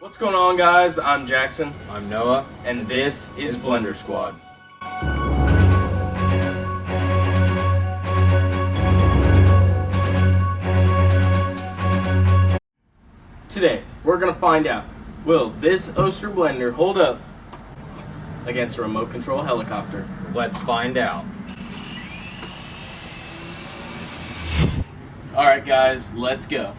What's going on, guys? I'm Jackson, I'm Noah. and this is Blender Squad. Today, we're going to find out, will this Oster blender hold up against a remote control helicopter? Let's find out. Alright guys, let's go.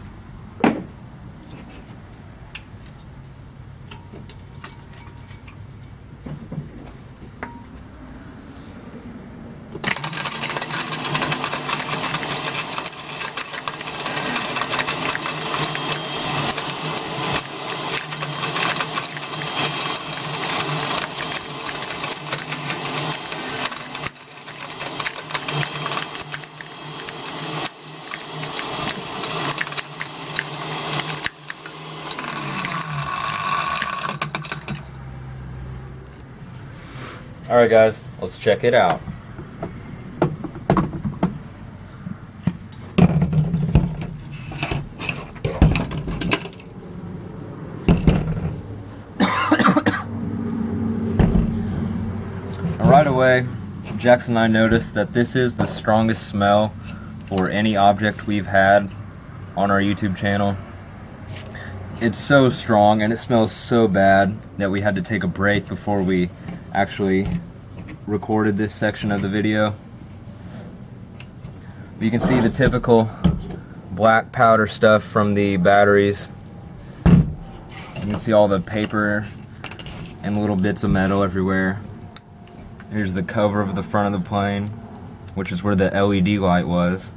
Alright guys, let's check it out. Right away, Jackson and I noticed that this is the strongest smell for any object we've had on our YouTube channel. It's so strong and it smells so bad that we had to take a break before we actually recorded this section of the video. You can see the typical black powder stuff from the batteries. You can see all the paper and little bits of metal everywhere. Here's the cover of the front of the plane, which is where the LED light was.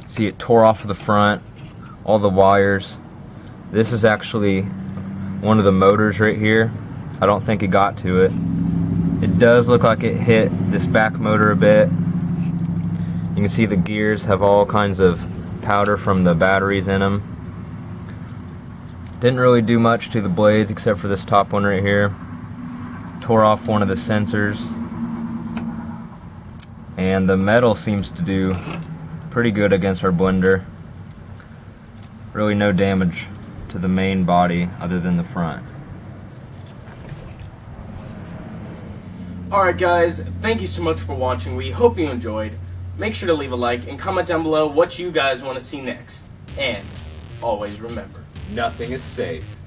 See, it tore off the front, all the wires. This is actually one of the motors right here. I don't think it got to it. It does look like it hit this back motor a bit. You can see the gears have all kinds of powder from the batteries in them. Didn't really do much to the blades except for this top one right here. Tore off one of the sensors. And the metal seems to do pretty good against our blender. Really no damage to the main body other than the front. Alright guys, thank you so much for watching. We hope you enjoyed. Make sure to leave a like and comment down below what you guys want to see next. And always remember, Nothing is safe